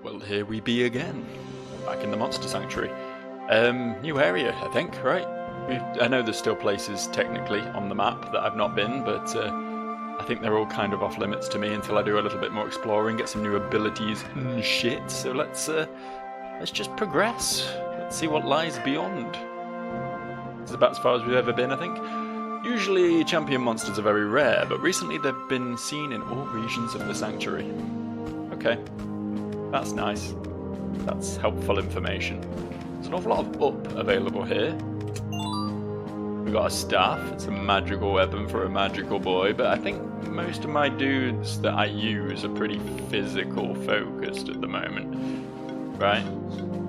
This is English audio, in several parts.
Well, here we be again, back in the Monster Sanctuary. New area, I think, right? I know there's still places, technically, on the map that I've not been, but I think they're all kind of off limits to me until I do a little bit more exploring, get some new abilities and shit, so let's just progress. Let's see what lies beyond. It's about as far as we've ever been, I think. Usually, champion monsters are very rare, but recently they've been seen in all regions of the Sanctuary. Okay. That's nice. That's helpful information. There's an awful lot of up available here. We've got a staff. It's a magical weapon for a magical boy, but I think most of my dudes that I use are pretty physical focused at the moment. Right?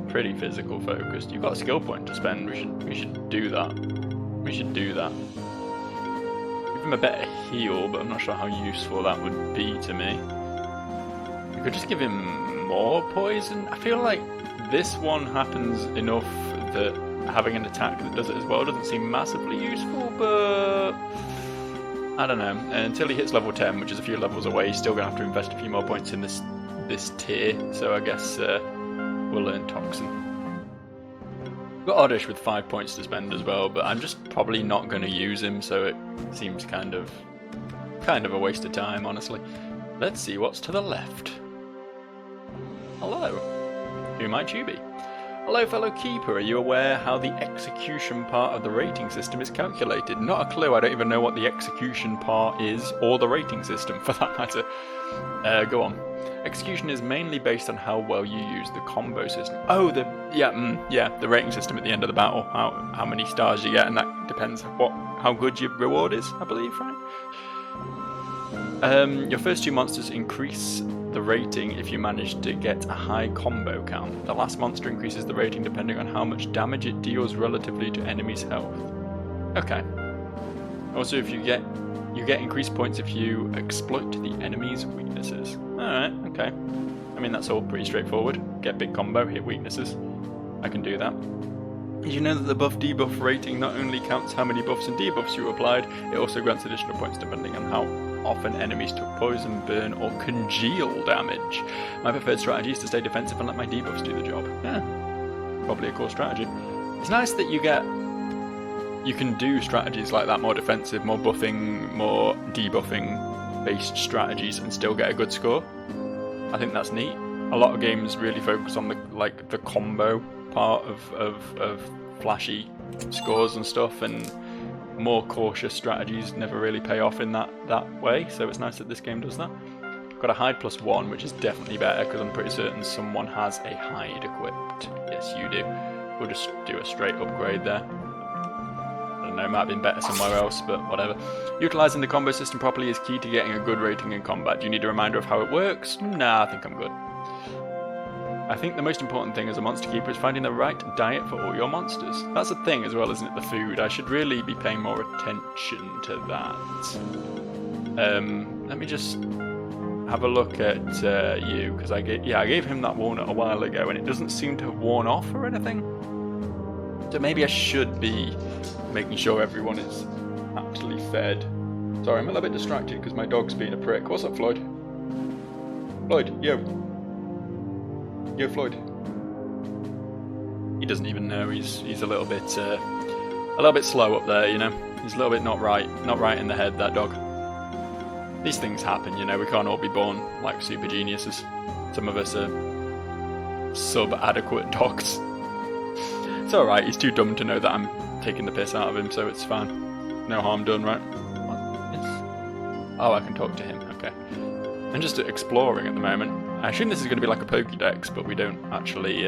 Pretty physical focused. You've got a skill point to spend. We should do that. We should do that. Give him a better heal, but I'm not sure how useful that would be to me. We could just give him more poison. I feel like this one happens enough that having an attack that does it as well doesn't seem massively useful, but I don't know. Until he hits level 10, which is a few levels away, he's still going to have to invest a few more points in this tier, so I guess we'll learn Toxin. We've got Oddish with 5 points to spend as well, but I'm just probably not going to use him, so it seems kind of a waste of time, honestly. Let's see what's to the left. Hello. Who might you be? Hello, fellow keeper. Are you aware how the execution part of the rating system is calculated? Not a clue. I don't even know what the execution part is, or the rating system, for that matter. Go on. Execution is mainly based on how well you use the combo system. Oh, the rating system at the end of the battle. How many stars you get, and that depends how good your reward is, I believe, right? Your first 2 monsters increase the rating if you manage to get a high combo count. The last monster increases the rating depending on how much damage it deals relatively to enemies' health. Okay. Also, if you get increased points if you exploit the enemy's weaknesses. Alright, okay. I mean, that's all pretty straightforward. Get big combo, hit weaknesses. I can do that. Did you know that the buff-debuff rating not only counts how many buffs and debuffs you applied, it also grants additional points depending on how often enemies took poison, burn, or congeal damage. My preferred strategy is to stay defensive and let my debuffs do the job. Yeah, probably a cool strategy. It's nice that you can do strategies like that, more defensive, more buffing, more debuffing based strategies, and still get a good score. I think that's neat. A lot of games really focus on the combo part of flashy scores and stuff, and more cautious strategies never really pay off in that way, so it's nice that this game does that. Got a hide +1, which is definitely better because I'm pretty certain someone has a hide equipped. Yes, you do. We'll just do a straight upgrade there. I don't know, it might have been better somewhere else, but whatever. Utilising the combo system properly is key to getting a good rating in combat. Do you need a reminder of how it works? Nah, I think I'm good. I think the most important thing as a monster keeper is finding the right diet for all your monsters. That's a thing as well, isn't it? The food. I should really be paying more attention to that. Let me just have a look at you, because I gave him that walnut a while ago, and it doesn't seem to have worn off or anything. So maybe I should be making sure everyone is actually fed. Sorry, I'm a little bit distracted because my dog's being a prick. What's up, Floyd? Floyd, yo. Yo, Floyd. He doesn't even know. He's a little bit slow up there, you know. He's a little bit not right in the head, that dog. These things happen, you know. We can't all be born like super geniuses. Some of us are sub-adequate dogs. It's all right. He's too dumb to know that I'm taking the piss out of him, so it's fine. No harm done, right? Yes. Oh, I can talk to him. Okay. I'm just exploring at the moment. I assume this is going to be like a Pokédex, but we don't actually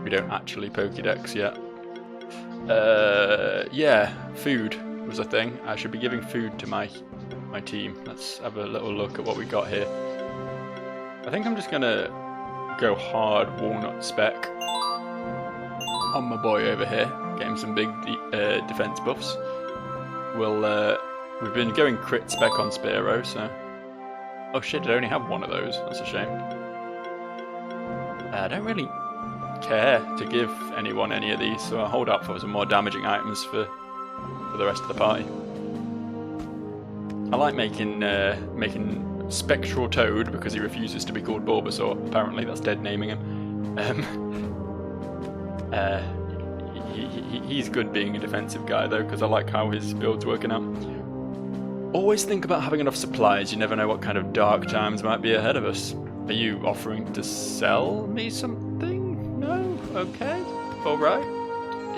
Pokédex yet. Yeah, food was a thing. I should be giving food to my team. Let's have a little look at what we got here. I think I'm just going to go hard walnut spec on my boy over here. Get him some big defense buffs. We've been going crit spec on Spearow, so... Oh shit, I only have one of those. That's a shame. I don't really care to give anyone any of these, so I'll hold out for some more damaging items for the rest of the party. I like making Spectral Toad, because he refuses to be called Bulbasaur. Apparently that's dead naming him. He's good being a defensive guy though, because I like how his build's working out. Always think about having enough supplies. You never know what kind of dark times might be ahead of us. Are you offering to sell me something? No? Okay. Alright.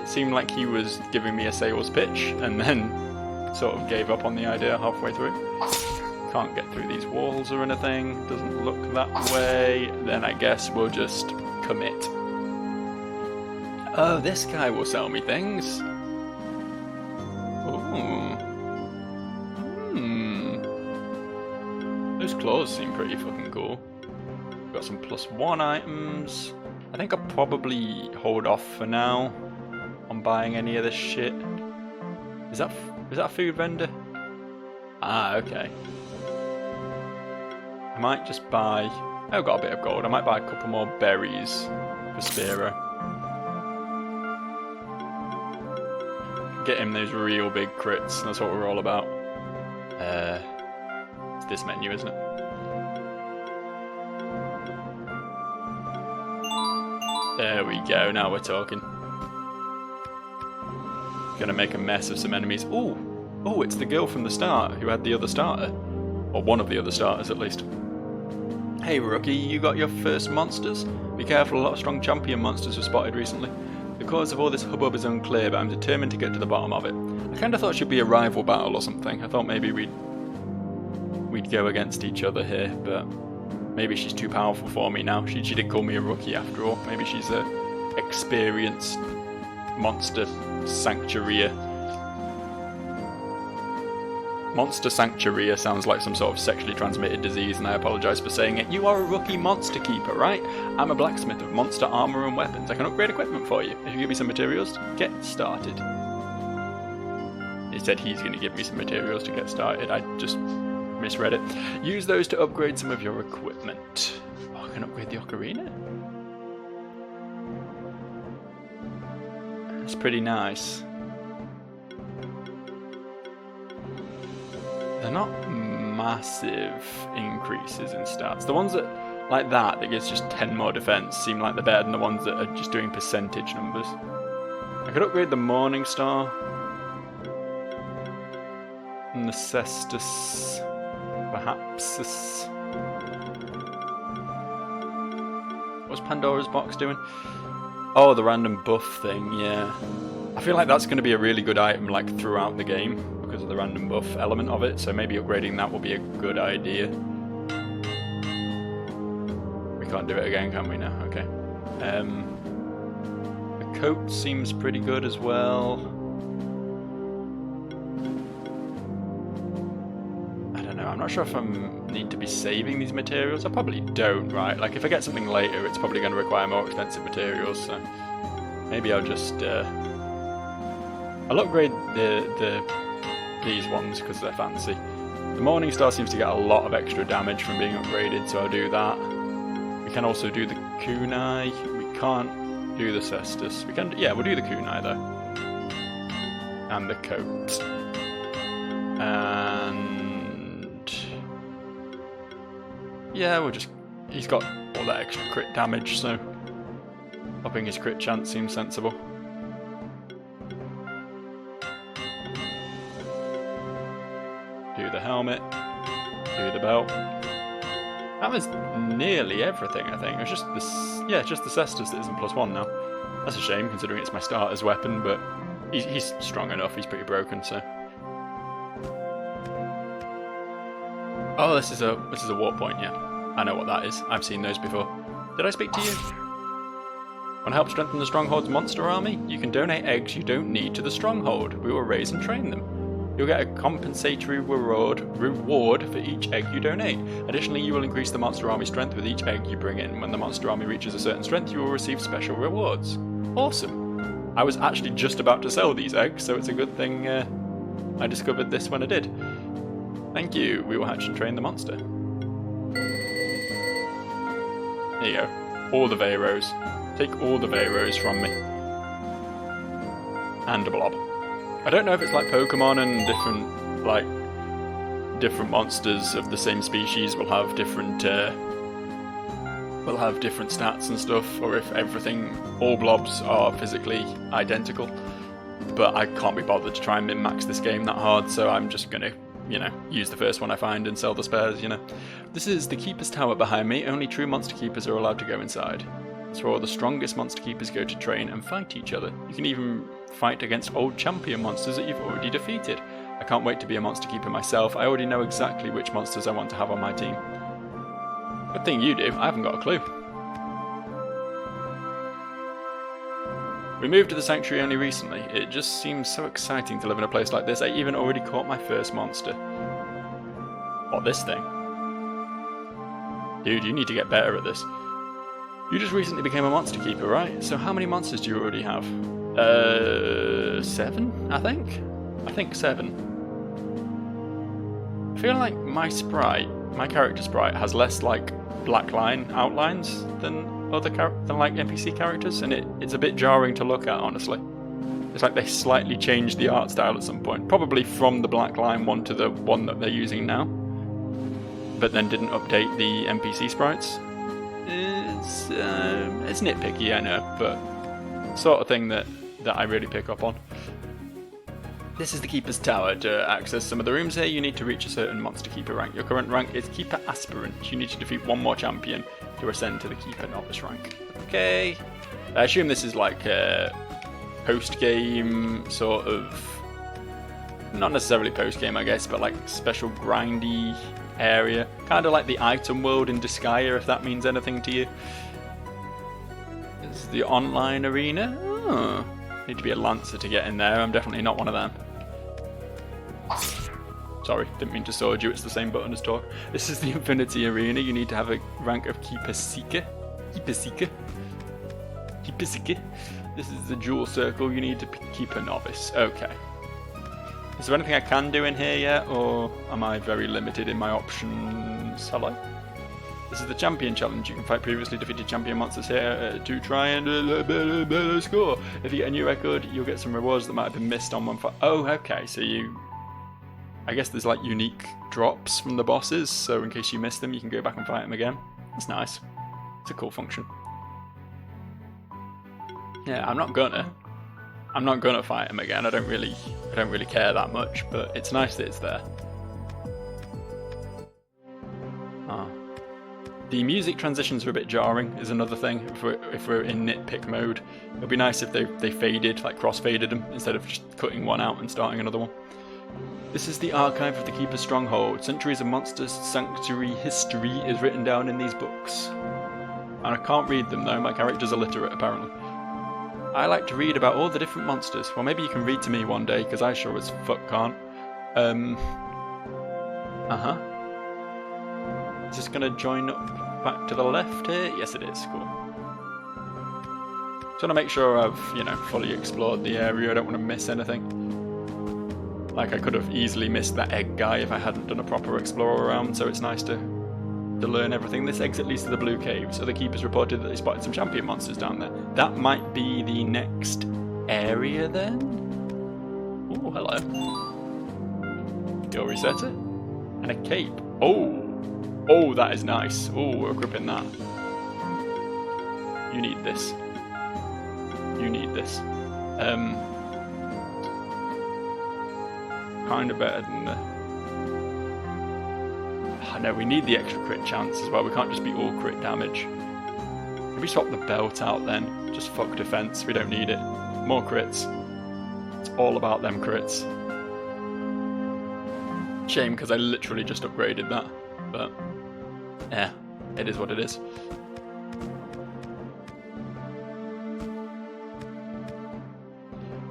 It seemed like he was giving me a sales pitch and then sort of gave up on the idea halfway through. Can't get through these walls or anything. Doesn't look that way. Then I guess we'll just commit. Oh, this guy will sell me things. Ooh. Those claws seem pretty fucking cool. Got some +1 items. I think I'll probably hold off for now on buying any of this shit. Is that a food vendor? Ah, okay. I might just buy... Oh, I've got a bit of gold. I might buy a couple more berries for Spiro. Get him those real big crits. That's what we're all about. It's this menu, isn't it? There we go. Now we're talking. Gonna make a mess of some enemies. Ooh! Oh, it's the girl from the start who had the other starter. Or one of the other starters, at least. Hey, rookie, you got your first monsters? Be careful, a lot of strong champion monsters were spotted recently. The cause of all this hubbub is unclear, but I'm determined to get to the bottom of it. I kinda thought it should be a rival battle or something. I thought maybe we'd go against each other here, but maybe she's too powerful for me now. She did call me a rookie after all. Maybe she's a experienced monster sanctuarier. Monster Sanctuarier sounds like some sort of sexually transmitted disease, and I apologise for saying it. You are a rookie monster keeper, right? I'm a blacksmith of monster armour and weapons. I can upgrade equipment for you. If you give me some materials to get started. He said he's going to give me some materials to get started. I just misread it. Use those to upgrade some of your equipment. Oh, I can upgrade the ocarina? That's pretty nice. They're not massive increases in stats. The ones that, like that gives just 10 more defense, seem like they're better than the ones that are just doing percentage numbers. I could upgrade the Morning Star. And the Cestus. Perhaps this... What's Pandora's box doing? Oh, the random buff thing, yeah. I feel like that's going to be a really good item like throughout the game because of the random buff element of it, so maybe upgrading that will be a good idea. We can't do it again, can we now? Okay. The coat seems pretty good as well. I don't know, I'm not sure if I need to be saving these materials. I probably don't, right? Like if I get something later, it's probably going to require more expensive materials, so maybe I'll just... I'll upgrade these ones because they're fancy. The Morning Star seems to get a lot of extra damage from being upgraded, so I'll do that. We can also do the Kunai. We can't do the Cestus. We can, yeah, we'll do the Kunai though. And the coat. And yeah, we'll just. He's got all that extra crit damage, so upping his crit chance seems sensible. Do the helmet, do the belt. That was nearly everything, I think. It was just this, yeah, just the Cestus that isn't +1 now. That's a shame, considering it's my starter's weapon, but he's strong enough. He's pretty broken, so. Oh, this is a warp point. Yeah, I know what that is. I've seen those before. Did I speak to you? Want to help strengthen the Stronghold's monster army? You can donate eggs you don't need to the Stronghold. We will raise and train them. You'll get a compensatory reward for each egg you donate. Additionally, you will increase the monster army strength with each egg you bring in. When the monster army reaches a certain strength, you will receive special rewards. Awesome! I was actually just about to sell these eggs, so it's a good thing I discovered this when I did. Thank you. We will hatch and train the monster. There you go. All the Veyros. Take all the Veyros from me. And a blob. I don't know if it's like Pokemon and different, like, different monsters of the same species will have different stats and stuff, or if all blobs are physically identical. But I can't be bothered to try and min-max this game that hard, so I'm just gonna, use the first one I find and sell the spares, This is the Keeper's Tower behind me. Only true monster keepers are allowed to go inside. It's where all the strongest monster keepers go to train and fight each other. You can even fight against old champion monsters that you've already defeated. I can't wait to be a monster keeper myself. I already know exactly which monsters I want to have on my team. Good thing you do, I haven't got a clue. We moved to the sanctuary only recently. It just seems so exciting to live in a place like this. I even already caught my first monster. What, this thing? Dude, you need to get better at this. You just recently became a monster keeper, right? So how many monsters do you already have? 7, I think? I think 7. I feel like my character sprite, has less like black line outlines than like NPC characters, and it's a bit jarring to look at, honestly. It's like they slightly changed the art style at some point, probably from the black line one to the one that they're using now, but then didn't update the NPC sprites. It's nitpicky, I know, but sort of thing that I really pick up on. This is the Keeper's Tower. To access some of the rooms here, you need to reach a certain monster keeper rank. Your current rank is Keeper Aspirant. You need to defeat one more champion to ascend to the Keeper Novice rank. Okay. I assume this is like a post-game sort of... Not necessarily post-game, I guess, but like special grindy area. Kind of like the item world in Disgaea, if that means anything to you. This is the online arena. Oh. Need to be a Lancer to get in there. I'm definitely not one of them. Sorry, didn't mean to sword you. It's the same button as talk. This is the Infinity Arena. You need to have a rank of Keeper Seeker. Keeper Seeker. Keeper Seeker. This is the Jewel Circle. You need to keep a Novice. Okay. Is there anything I can do in here yet, or am I very limited in my options? Hello? This is the Champion Challenge. You can fight previously defeated champion monsters here to try and better score. If you get a new record, you'll get some rewards that might have been missed on one fight. Oh, okay, so I guess there's like unique drops from the bosses, so in case you miss them, you can go back and fight them again. That's nice. It's a cool function. Yeah, I'm not gonna fight them again. I don't really care that much, but it's nice that it's there. The music transitions are a bit jarring, is another thing, if we're in nitpick mode. It would be nice if they faded, like cross-faded them, instead of just cutting one out and starting another one. This is the archive of the Keeper's Stronghold. Centuries of monsters' sanctuary history is written down in these books. And I can't read them though, my character's illiterate apparently. I like to read about all the different monsters. Well, maybe you can read to me one day, because I sure as fuck can't. Is this going to join up back to the left here? Yes, it is. Cool. Just want to make sure I've, fully explored the area. I don't want to miss anything. Like, I could have easily missed that egg guy if I hadn't done a proper explore around, so it's nice to learn everything. This exit leads to the Blue Cave, so the Keepers reported that they spotted some champion monsters down there. That might be the next area then? Oh, hello. You'll reset it. And a cape. Oh, that is nice. Oh, we're equipping that. You need this. You need this. Kind of better than the... No, we need the extra crit chance as well. We can't just be all crit damage. Maybe swap the belt out then. Just fuck defense. We don't need it. More crits. It's all about them crits. Shame, because I literally just upgraded that. But... yeah, it is what it is.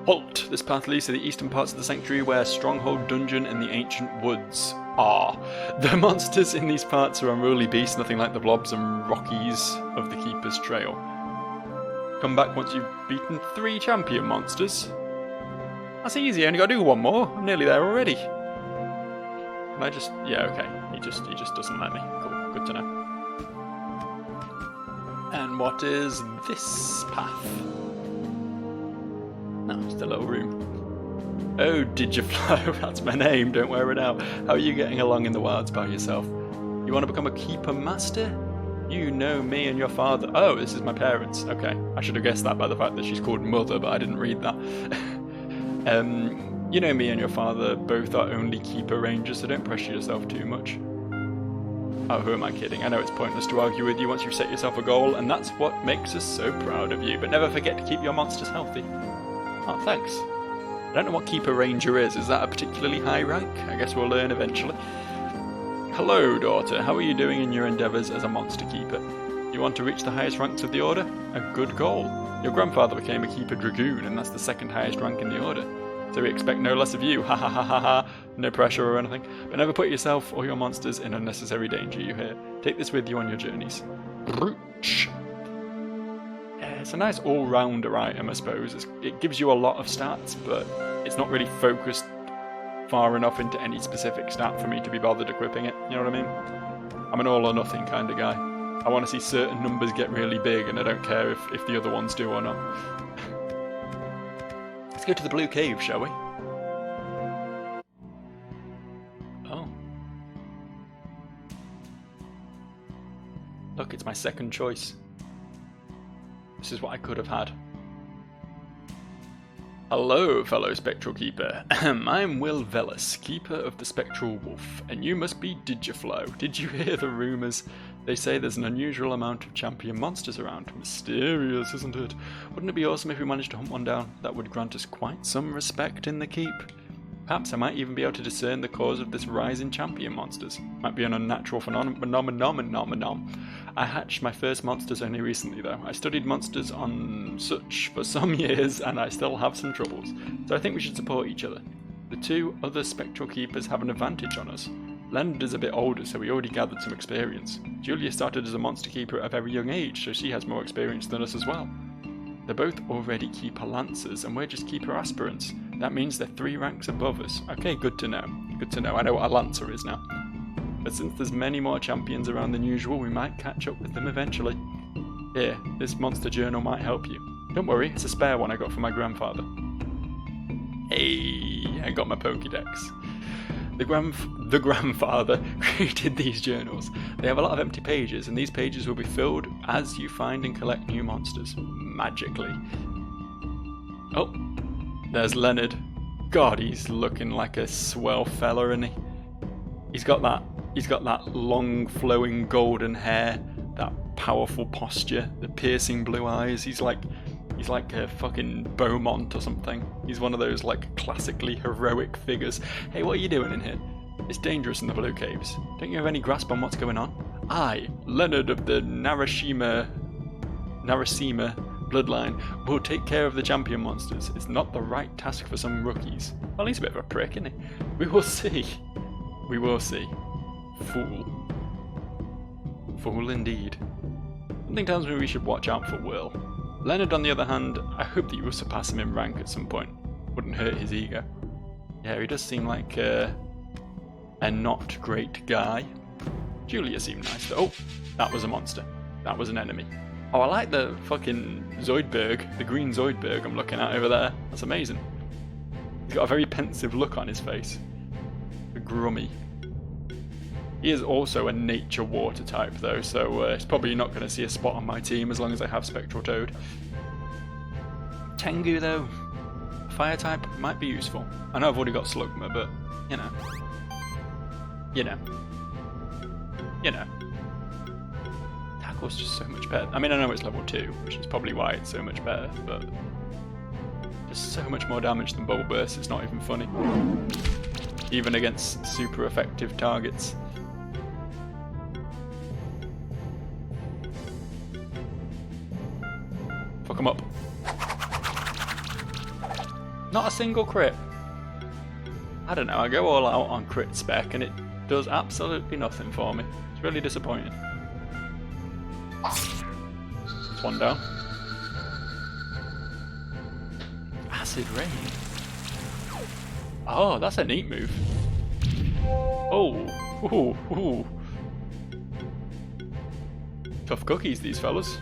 Halt! This path leads to the eastern parts of the sanctuary where Stronghold Dungeon and the Ancient Woods are. The monsters in these parts are unruly beasts, nothing like the blobs and rockies of the Keeper's Trail. Come back once you've beaten 3 champion monsters. That's easy, I only gotta do one more. I'm nearly there already. Can I just... yeah, okay. He just doesn't let me. Cool, good to know. And what is this path? No, just a little room. Oh, Digiflow, that's my name, don't wear it out. How are you getting along in the wilds by yourself? You want to become a keeper master? You know me and your father. Oh, this is my parents. Okay, I should have guessed that by the fact that she's called Mother, but I didn't read that. You know me and your father both are only keeper rangers, so don't pressure yourself too much. Oh, who am I kidding? I know it's pointless to argue with you once you've set yourself a goal, and that's what makes us so proud of you. But never forget to keep your monsters healthy. Oh, thanks. I don't know what keeper ranger is. Is that a particularly high rank? I guess we'll learn eventually. Hello, daughter. How are you doing in your endeavours as a monster keeper? You want to reach the highest ranks of the order? A good goal. Your grandfather became a keeper dragoon, and that's the second highest rank in the order. So we expect no less of you, ha ha ha ha ha, no pressure or anything. But never put yourself or your monsters in unnecessary danger, you hear. Take this with you on your journeys. Brooch. Yeah, it's a nice all-rounder item, I suppose. It gives you a lot of stats, but it's not really focused far enough into any specific stat for me to be bothered equipping it, you know what I mean? I'm an all-or-nothing kind of guy. I want to see certain numbers get really big, and I don't care if the other ones do or not. Let's go to the blue cave, shall we? Oh. Look, it's my second choice. This is what I could have had. Hello, fellow Spectral Keeper. I'm Will Velas, Keeper of the Spectral Wolf, and you must be Digiflow. Did you hear the rumours? They say there's an unusual amount of champion monsters around. Mysterious, isn't it? Wouldn't it be awesome if we managed to hunt one down? That would grant us quite some respect in the keep. Perhaps I might even be able to discern the cause of this rise in champion monsters. Might be an unnatural phenomenon. I hatched my first monsters only recently though. I studied monsters on such for some years and I still have some troubles. So I think we should support each other. The two other Spectral Keepers have an advantage on us. Leonard is a bit older, so we already gathered some experience. Julia started as a monster keeper at a very young age, so she has more experience than us as well. They're both already keeper lancers, and we're just keeper aspirants. That means they're 3 ranks above us. Okay, good to know. Good to know. I know what a lancer is now. But since there's many more champions around than usual, we might catch up with them eventually. Here, this monster journal might help you. Don't worry, it's a spare one I got from my grandfather. Hey, I got my Pokédex. The grandfather created these journals. They have a lot of empty pages, and these pages will be filled as you find and collect new monsters. Magically. Oh, there's Leonard. God, he's looking like a swell fella, isn't he? He's got that long flowing golden hair, that powerful posture, the piercing blue eyes. He's like a fucking Beaumont or something. He's one of those like classically heroic figures. Hey, what are you doing in here? It's dangerous in the Blue Caves. Don't you have any grasp on what's going on? I, Leonard of the Narashima bloodline, will take care of the champion monsters. It's not the right task for some rookies. Well, he's a bit of a prick, isn't he? We will see. We will see. Fool. Fool indeed. Something tells me we should watch out for Will. Leonard, on the other hand, I hope that you will surpass him in rank at some point. Wouldn't hurt his ego. Yeah, he does seem like a not great guy. Julia seemed nice though. Oh, that was a monster. That was an enemy. Oh, I like the fucking Zoidberg, the green Zoidberg I'm looking at over there. That's amazing. He's got a very pensive look on his face. A grummy. He is also a nature water type though, so it's probably not going to see a spot on my team as long as I have Spectral Toad. Tengu though, fire type might be useful. I know I've already got Slugma, but you know. Tackle's just so much better. I mean, I know it's level 2, which is probably why it's so much better, but just so much more damage than Bolt Burst, it's not even funny. Even against super effective targets. Fuck him up. Not a single crit. I don't know, I go all out on crit spec and it does absolutely nothing for me. It's really disappointing. That's one down. Acid Rain. Oh, that's a neat move. Oh, ooh. Tough cookies, these fellas.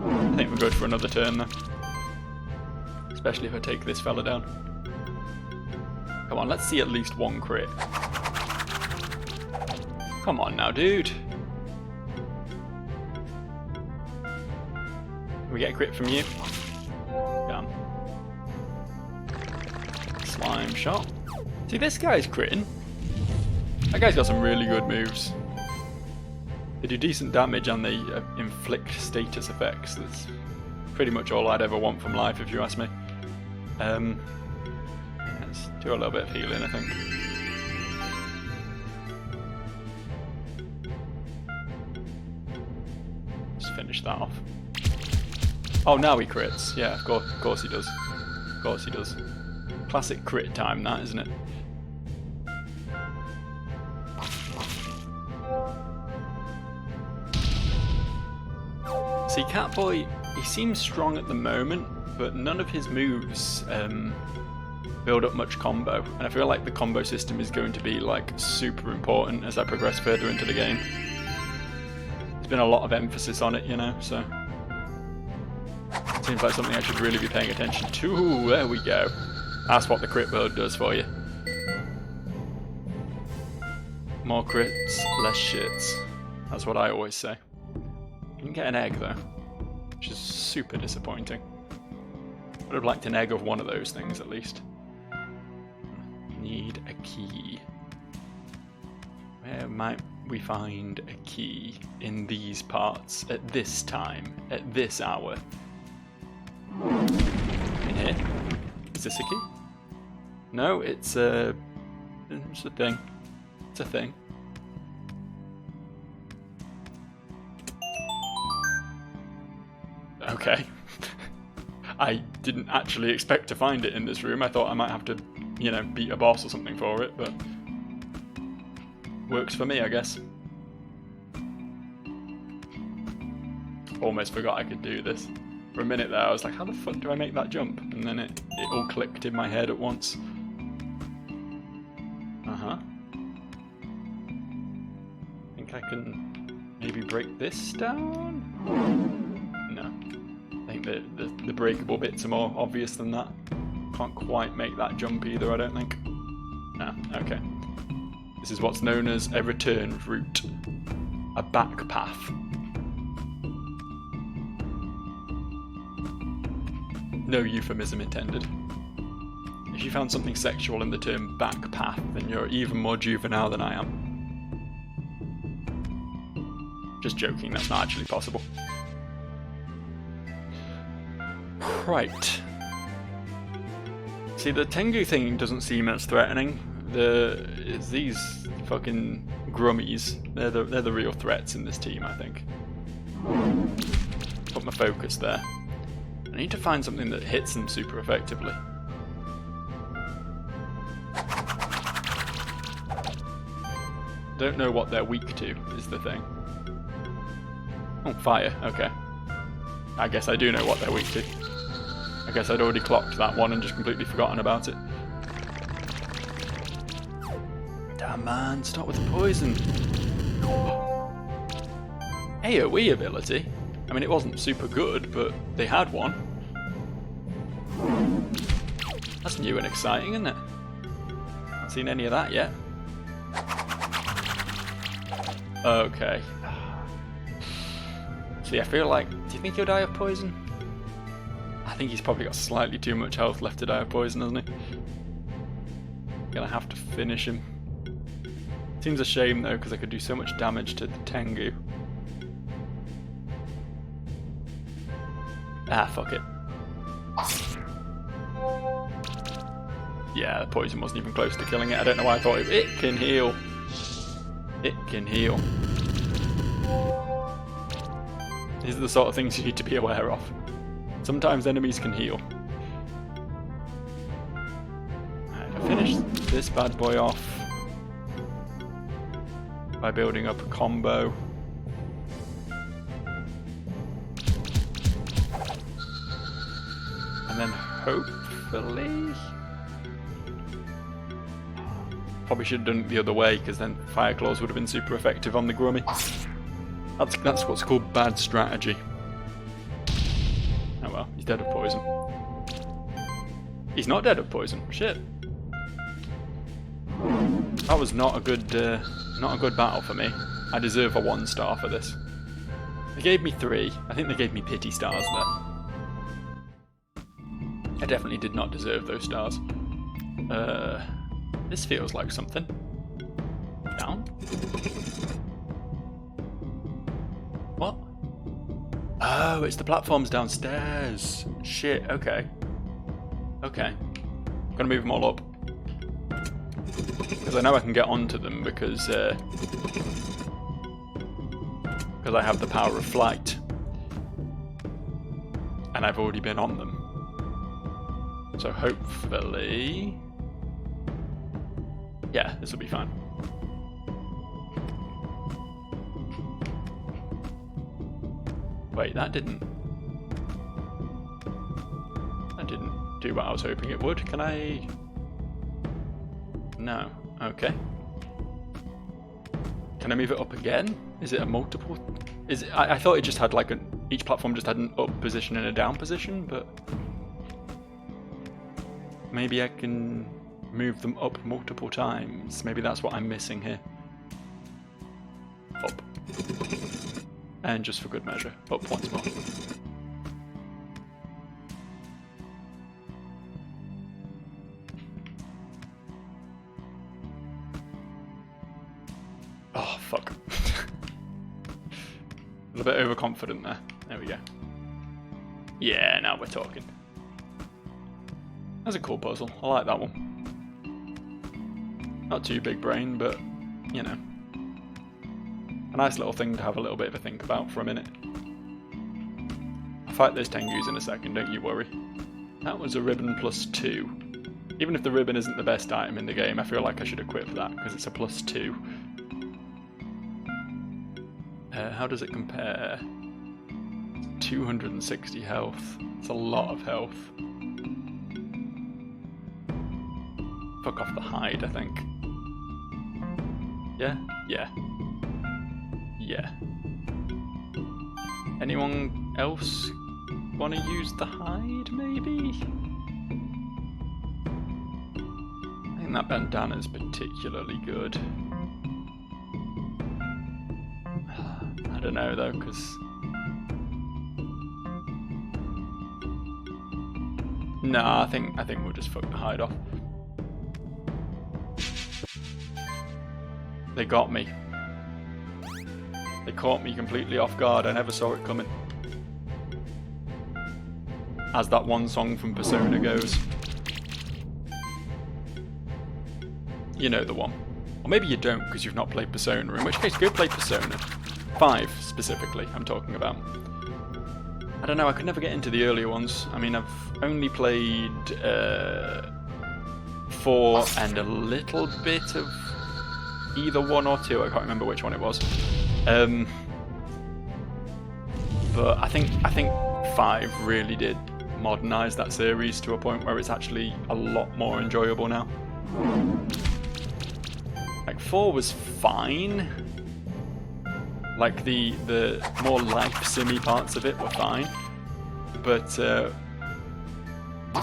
I think we're good for another turn then. Especially if I take this fella down. Come on, let's see at least one crit. Come on now, dude. Can we get a crit from you? Damn. Slime shot. See, this guy's critting. That guy's got some really good moves. They do decent damage and they inflict status effects. That's pretty much all I'd ever want from life, if you ask me. Let's do a little bit of healing, I think. Just finish that off. Oh, now he crits. Yeah, of course he does. Of course he does. Classic crit time, that, isn't it? See, Catboy, he seems strong at the moment, but none of his moves build up much combo. And I feel like the combo system is going to be like super important as I progress further into the game. There's been a lot of emphasis on it, you know, so... Seems like something I should really be paying attention to. There we go. That's what the crit build does for you. More crits, less shits. That's what I always say. You can get an egg though, which is super disappointing. Would have liked an egg of one of those things at least. Need a key. Where might we find a key in these parts at this time, at this hour? In here? Is this a key? No, it's a thing. It's a thing. Okay. I didn't actually expect to find it in this room. I thought I might have to, you know, beat a boss or something for it, but works for me, I guess. Almost forgot I could do this. For a minute there, I was like, how the fuck do I make that jump? And then it all clicked in my head at once. Uh-huh. Think I can maybe break this down? No. I think the breakable bits are more obvious than that. Can't quite make that jump either, I don't think. No, okay. This is what's known as a return route. A back path. No euphemism intended. If you found something sexual in the term back path, then you're even more juvenile than I am. Just joking, that's not actually possible. Right. See, the Tengu thing doesn't seem as threatening. It's these fucking grummies. They're the real threats in this team, I think. Put my focus there. I need to find something that hits them super effectively. Don't know what they're weak to, is the thing. Oh, fire, okay. I guess I do know what they're weak to. I guess I'd already clocked that one and just completely forgotten about it. Damn man, start with the poison. AoE ability? I mean, it wasn't super good, but they had one. That's new and exciting, isn't it? Not seen any of that yet. Okay. See, I feel like... Do you think he'll die of poison? I think he's probably got slightly too much health left to die of poison, hasn't he? Gonna have to finish him. Seems a shame, though, because I could do so much damage to the Tengu. Ah, fuck it. Yeah, the poison wasn't even close to killing it. I don't know why I thought it can heal. It can heal. These are the sort of things you need to be aware of. Sometimes enemies can heal. Alright, I'll finish this bad boy off by building up a combo. And then hopefully... Probably should have done it the other way, because then Fire Claws would have been super effective on the Grummy. That's what's called bad strategy. Oh well, he's dead of poison. He's not dead of poison. Shit. That was not a good battle for me. I deserve a 1 star for this. They gave me 3. I think they gave me pity stars there. I definitely did not deserve those stars. This feels like something. Down? What? Oh, it's the platforms downstairs. Shit, okay. Okay. I'm gonna move them all up. Because I know I can get onto them because I have the power of flight. And I've already been on them. So hopefully... yeah, this will be fine. Wait, that didn't do what I was hoping it would. Can I... no. Okay. Can I move it up again? Is it a multiple? Is it... I thought it just had like each platform just had an up position and a down position, but maybe I can move them up multiple times. Maybe that's what I'm missing here. Up. And just for good measure, up once more. Oh, fuck. A little bit overconfident there. There we go. Yeah, now we're talking. That's a cool puzzle. I like that one. Not too big brain, but, you know. A nice little thing to have a little bit of a think about for a minute. I'll fight those Tengus in a second, don't you worry. That was a ribbon +2. Even if the ribbon isn't the best item in the game, I feel like I should equip that, because it's a +2. How does it compare? 260 health. It's a lot of health. Fuck off the hide, I think. Yeah? Yeah. Yeah. Anyone else want to use the hide, maybe? I think that bandana's particularly good. I don't know though, because... nah, I think we'll just fuck the hide off. They got me. They caught me completely off guard. I never saw it coming. As that one song from Persona goes. You know the one. Or maybe you don't because you've not played Persona, in which case go play Persona. 5 specifically, I'm talking about. I don't know, I could never get into the earlier ones. I mean, I've only played 4 and a little bit of either 1 or 2. I can't remember which one it was. But I think 5 really did modernise that series to a point where it's actually a lot more enjoyable now. Like 4 was fine. Like the more life simmy parts of it were fine, but the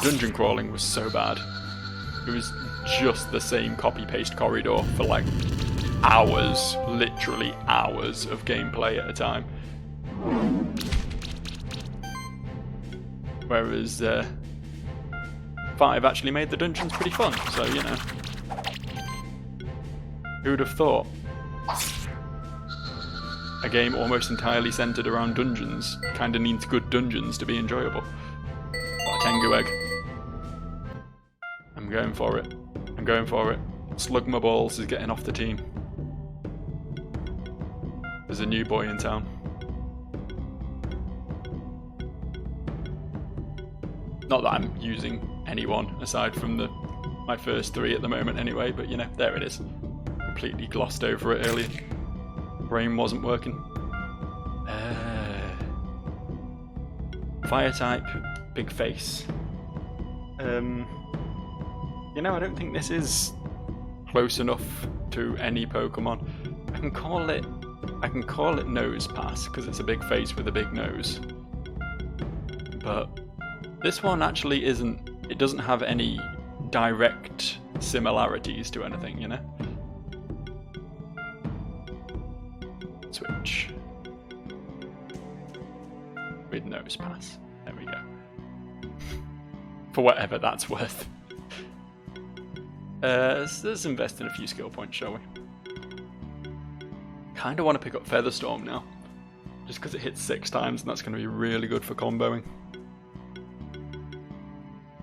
dungeon crawling was so bad. It was just the same copy-paste corridor for like hours, literally hours of gameplay at a time. Whereas 5 actually made the dungeons pretty fun, so you know. Who would have thought? A game almost entirely centered around dungeons kinda needs good dungeons to be enjoyable. Got a Tengu egg. I'm going for it. I'm going for it. Slugmaballs is getting off the team. There's a new boy in town. Not that I'm using anyone aside from my first 3 at the moment anyway, but you know, there it is. Completely glossed over it earlier. Brain wasn't working. Fire type, big face. You know, I don't think this is close enough to any Pokemon. I can call it Nose Pass because it's a big face with a big nose. But this one actually isn't it doesn't have any direct similarities to anything, you know? Switch. With nose pass. There we go. For whatever that's worth. Let's invest in a few skill points, shall we? Kinda want to pick up Featherstorm now. Just because it hits 6 times and that's going to be really good for comboing.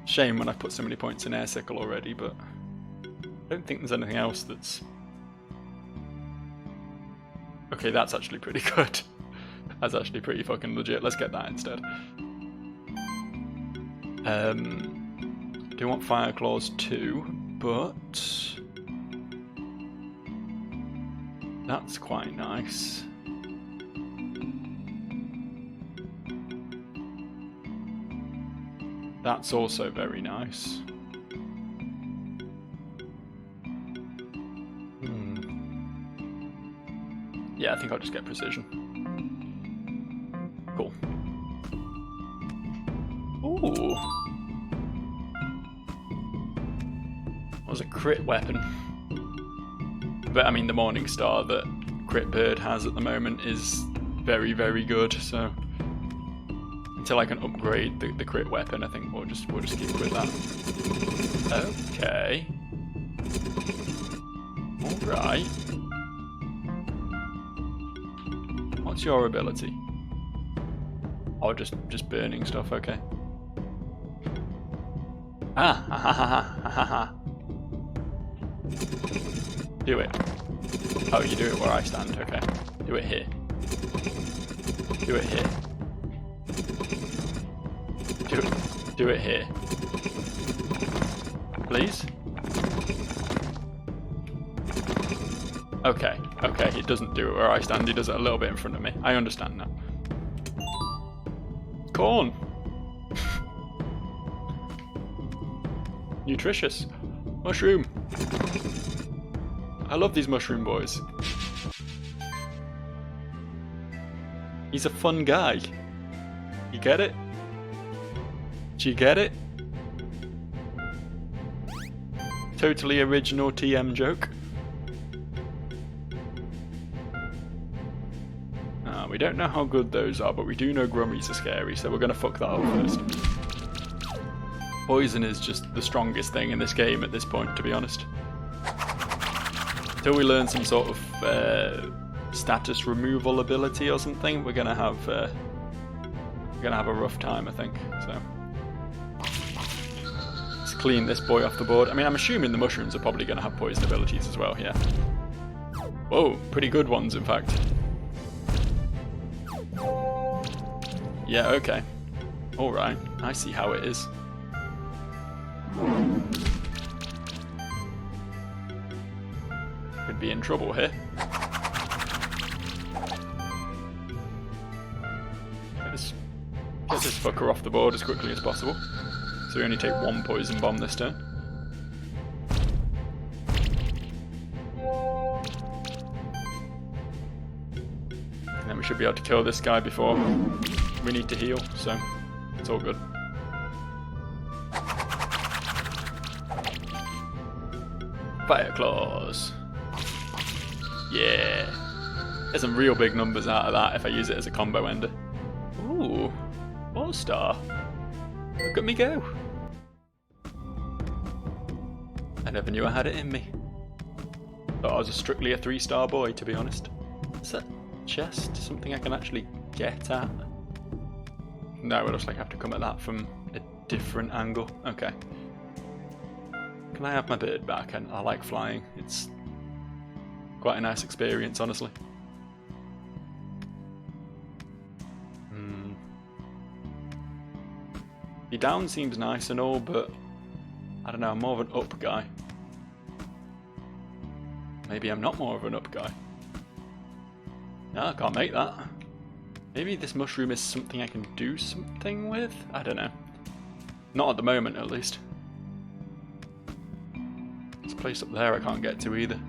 Shame when I put so many points in Air Sickle already, but I don't think there's anything else that's... Okay, that's actually pretty good. That's actually pretty fucking legit. Let's get that instead. Do want Fire Claws too, but that's quite nice. That's also very nice. Yeah, I think I'll just get Precision. Cool. Ooh. That was a crit weapon. But I mean, the Morning Star that Crit Bird has at the moment is very, very good, so until I can upgrade the crit weapon, I think we'll just keep with that. Okay. Alright. What's your ability? Oh, just burning stuff, okay. Ah, ha ha ha ha ha ha. Do it. Oh, you do it where I stand, okay. Do it here. Do it here. Do it here. Please? Okay, he doesn't do it where I stand, he does it a little bit in front of me. I understand now. Corn! Nutritious. Mushroom! I love these mushroom boys. He's a fun guy. You get it? Do you get it? Totally original TM joke. We don't know how good those are, but we do know Grummies are scary, so we're going to fuck that up first. Poison is just the strongest thing in this game at this point, to be honest. Until we learn some sort of status removal ability or something, we're going to have a rough time, I think. So let's clean this boy off the board. I mean, I'm assuming the mushrooms are probably going to have poison abilities as well, yeah. Whoa, pretty good ones, in fact. Yeah, okay. Alright, I see how it is. Could be in trouble here. Get this fucker off the board as quickly as possible. So we only take 1 poison bomb this turn. And then we should be able to kill this guy before we need to heal, so it's all good. Fire Claws. Yeah. There's some real big numbers out of that if I use it as a combo ender. Ooh. All-Star. Look at me go. I never knew I had it in me. Thought I was strictly a 3-star boy, to be honest. Is that chest something I can actually get at? No, it looks like I have to come at that from a different angle. Okay. Can I have my bird back? I like flying. It's quite a nice experience, honestly. The down seems nice and all, but I don't know, I'm more of an up guy. Maybe I'm not more of an up guy. No, I can't make that. Maybe this mushroom is something I can do something with? I don't know. Not at the moment, at least. This place up there I can't get to either.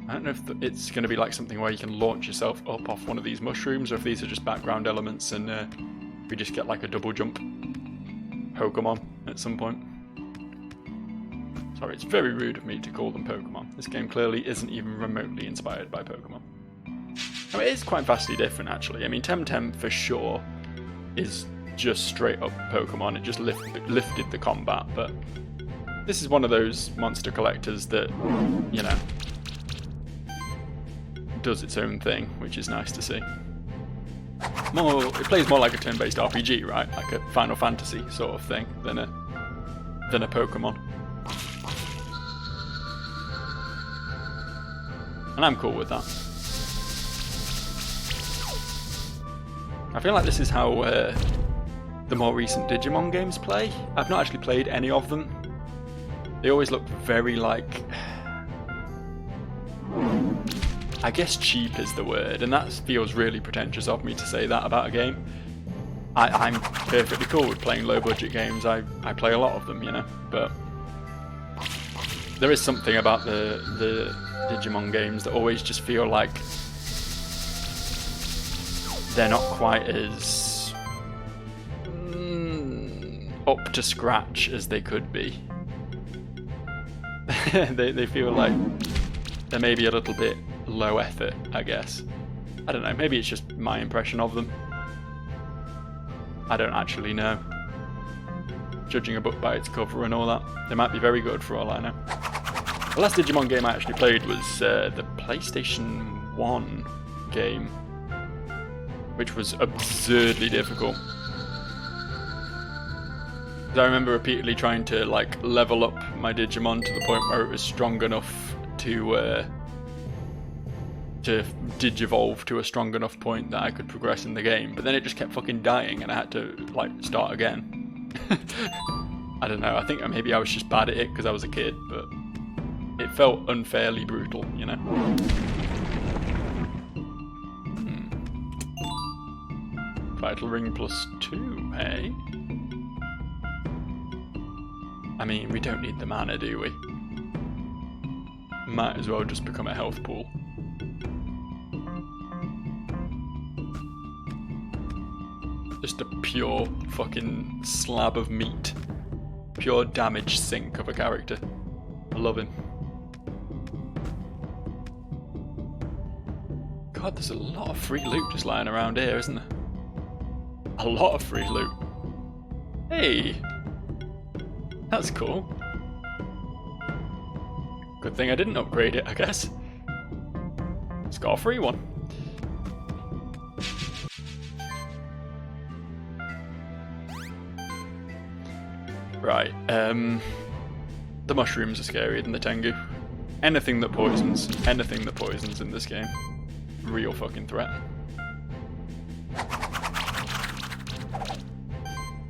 I don't know if it's going to be like something where you can launch yourself up off one of these mushrooms, or if these are just background elements and we just get like a double jump. Pokemon at some point. Sorry, it's very rude of me to call them Pokemon. This game clearly isn't even remotely inspired by Pokemon. I mean, it is quite vastly different, actually. I mean, Temtem for sure is just straight up Pokemon. It just lifted the combat, but this is one of those monster collectors that, you know, does its own thing, which is nice to see. It plays more like a turn-based RPG, right? Like a Final Fantasy sort of thing than a Pokemon. And I'm cool with that. I feel like this is how the more recent Digimon games play. I've not actually played any of them. They always look very like... I guess cheap is the word, and that feels really pretentious of me to say that about a game. I'm perfectly cool with playing low budget games. I play a lot of them, you know, but there is something about the Digimon games that always just feel like they're not quite as up to scratch as they could be. they feel like they're maybe a little bit low effort, I guess. I don't know, maybe it's just my impression of them. I don't actually know. Judging a book by its cover and all that, they might be very good for all I know. The last Digimon game I actually played was the PlayStation 1 game, which was absurdly difficult. I remember repeatedly trying to like level up my Digimon to the point where it was strong enough to digivolve to a strong enough point that I could progress in the game, but then it just kept fucking dying and I had to like start again. I don't know, I think maybe I was just bad at it because I was a kid, but it felt unfairly brutal, you know. Vital Ring +2, eh? I mean, we don't need the mana, do we? Might as well just become a health pool. Just a pure fucking slab of meat. Pure damage sink of a character. I love him. God, there's a lot of free loot just lying around here, isn't there? A lot of free loot. Hey! That's cool. Good thing I didn't upgrade it, I guess. It's got a free one. Right, the mushrooms are scarier than the Tengu. Anything that poisons in this game. Real fucking threat.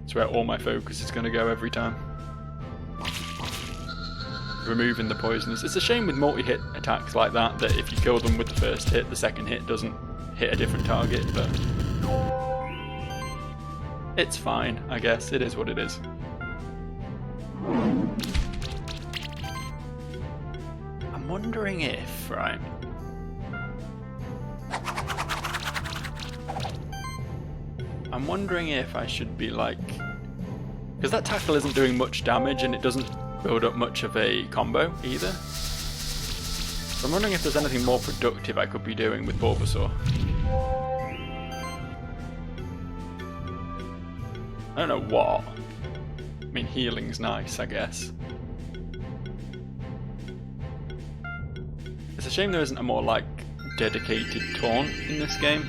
That's where all my focus is going to go every time. Removing the poisoners. It's a shame with multi-hit attacks like that if you kill them with the first hit, the second hit doesn't hit a different target, but it's fine, I guess. It is what it is. I'm wondering if, right... I'm wondring if I should be like... Because that tackle isn't doing much damage and it doesn't build up much of a combo either. So I'm wondering if there's anything more productive I could be doing with Bulbasaur. I don't know what. I mean, healing's nice, I guess. It's a shame there isn't a more, like, dedicated taunt in this game.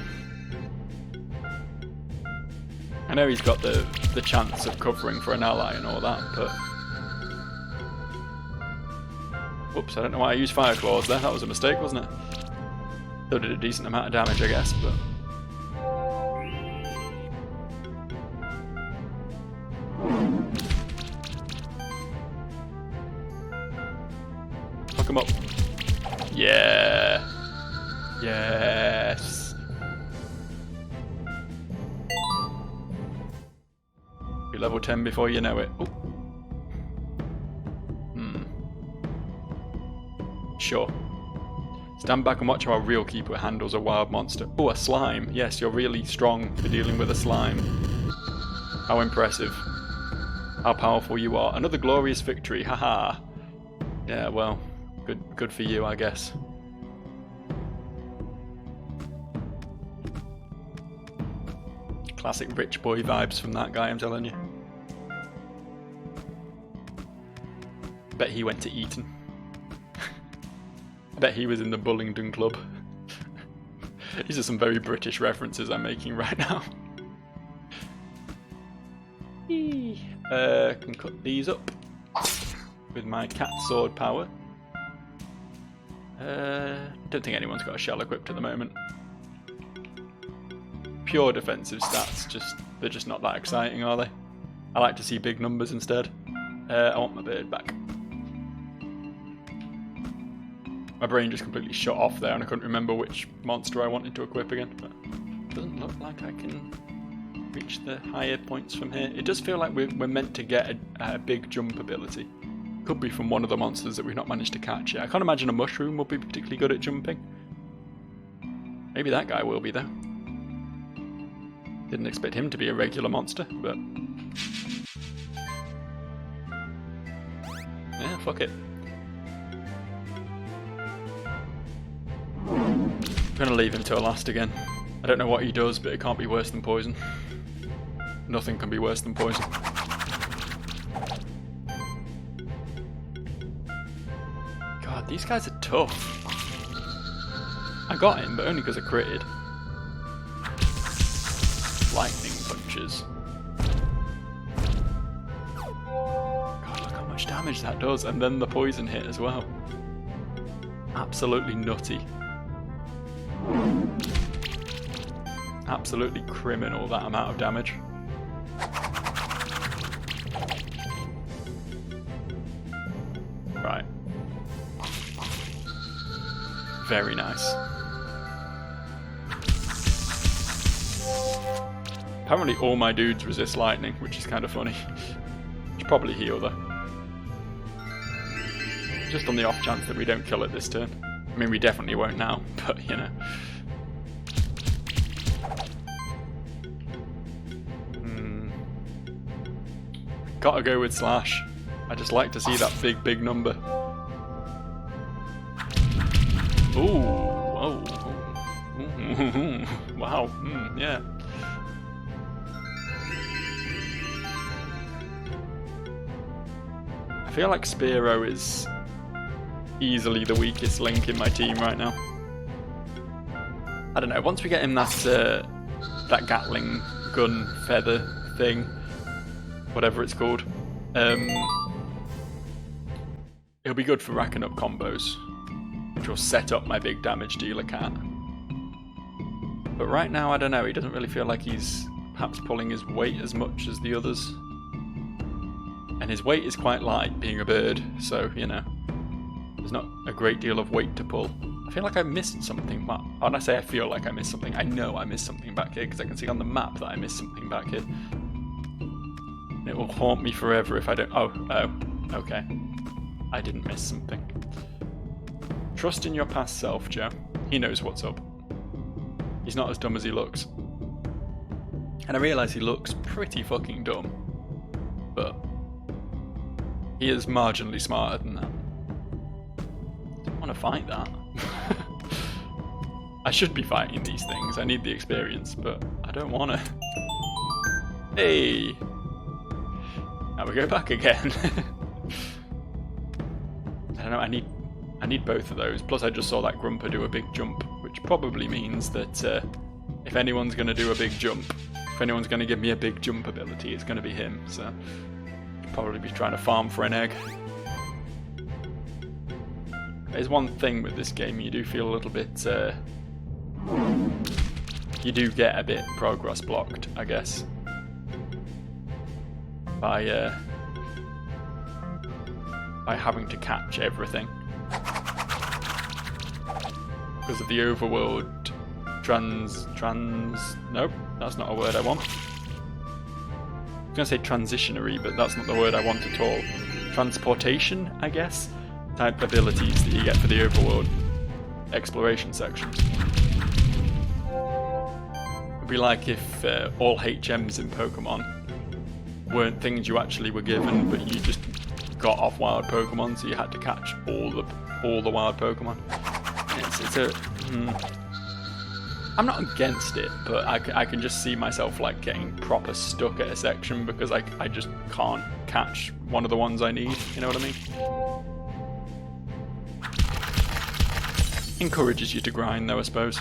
I know he's got the chance of covering for an ally and all that, but... Whoops, I don't know why I used Fire Claws there, that was a mistake, wasn't it? Though did a decent amount of damage, I guess, but... Fuck him up. Yeah! Yes! You're level 10 before you know it. Ooh. Sure. Stand back and watch how a real keeper handles a wild monster. Oh, a slime. Yes, you're really strong for dealing with a slime. How impressive. how powerful you are. Another glorious victory, haha. Yeah, well, good for you, I guess. Classic rich boy vibes from that guy, I'm telling you. Bet he went to Eton. Bet he was in the Bullingdon Club. These are some very British references I'm making right now. Can cut these up with my cat sword power. Don't think anyone's got a shell equipped at the moment. Pure defensive stats, they're just not that exciting, are they? I like to see big numbers instead. I want my bird back. My brain just completely shut off there and I couldn't remember which monster I wanted to equip again. But it doesn't look like I can reach the higher points from here. It does feel like we're meant to get a big jump ability. Could be from one of the monsters that we've not managed to catch yet. I can't imagine a mushroom will be particularly good at jumping. Maybe that guy will be though. Didn't expect him to be a regular monster, but... yeah, fuck it. I'm gonna leave him till last again. I don't know what he does, but it can't be worse than poison. Nothing can be worse than poison. God, these guys are tough. I got him, but only because I critted. Lightning punches. God, look how much damage that does, and then the poison hit as well. Absolutely nutty. Absolutely criminal, that amount of damage. Right. Very nice. Apparently all my dudes resist lightning, which is kind of funny. Should probably heal though. Just on the off chance that we don't kill it this turn. I mean, we definitely won't now, but you know. Gotta go with slash. I just like to see that big number. Ooh, whoa. Ooh. Wow, yeah. I feel like Spearow is easily the weakest link in my team right now. I don't know, once we get him that Gatling gun feather thing, whatever it's called, it'll be good for racking up combos, which will set up my big damage dealer cat. But right now, I don't know, he doesn't really feel like he's perhaps pulling his weight as much as the others. And his weight is quite light, being a bird, so, you know, there's not a great deal of weight to pull. I feel like I missed something. Well, when I say I feel like I missed something, I know I missed something back here, because I can see on the map that I missed something back here. It will haunt me forever if I don't... Oh, okay. I didn't miss something. Trust in your past self, Joe. He knows what's up. He's not as dumb as he looks. And I realise he looks pretty fucking dumb. But he is marginally smarter than that. I don't want to fight that. I should be fighting these things. I need the experience, but I don't want to. Hey! Now we go back again. I don't know, I need both of those. Plus I just saw that Grumper do a big jump, which probably means that if anyone's going to do a big jump, if anyone's going to give me a big jump ability, it's going to be him. So I'll probably be trying to farm for an egg. There's one thing with this game, you do feel a little bit... you do get a bit progress blocked, I guess. By having to catch everything. Because of the overworld nope, that's not a word I want. I was going to say transitionary, but that's not the word I want at all. Transportation, I guess, type abilities that you get for the overworld exploration sections. It'd be like if all HMs in Pokemon weren't things you actually were given, but you just got off wild Pokemon, so you had to catch all the wild Pokemon. I'm not against it, but I can just see myself like getting proper stuck at a section because I just can't catch one of the ones I need. You know what I mean? Encourages you to grind though, I suppose.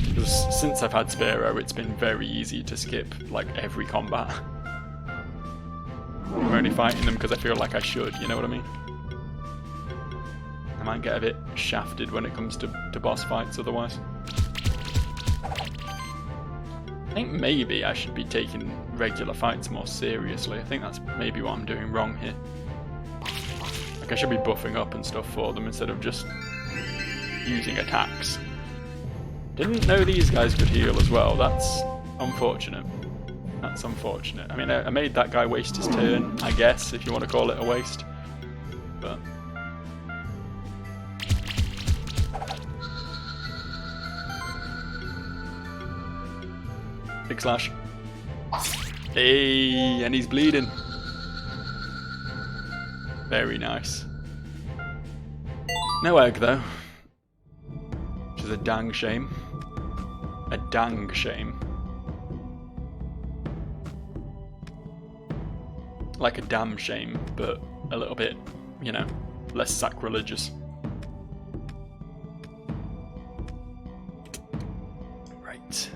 Because since I've had Spearow, it's been very easy to skip like every combat. I'm only fighting them because I feel like I should, you know what I mean? I might get a bit shafted when it comes to boss fights otherwise. I think maybe I should be taking regular fights more seriously. I think that's maybe what I'm doing wrong here. Like I should be buffing up and stuff for them instead of just using attacks. Didn't know these guys could heal as well. That's unfortunate. That's unfortunate. I mean, I made that guy waste his turn, I guess, if you want to call it a waste. But Big Slash. Hey, and he's bleeding. Very nice. No egg though, which is a dang shame. A dang shame. Like a damn shame, but a little bit, you know, less sacrilegious. Right.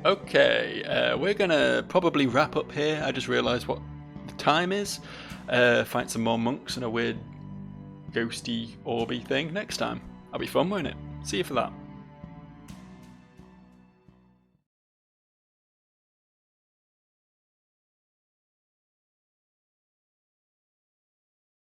Okay, we're gonna probably wrap up here. I just realised what the time is. Fight some more monks and a weird ghosty orby thing next time. That'll be fun, won't it? See you for that.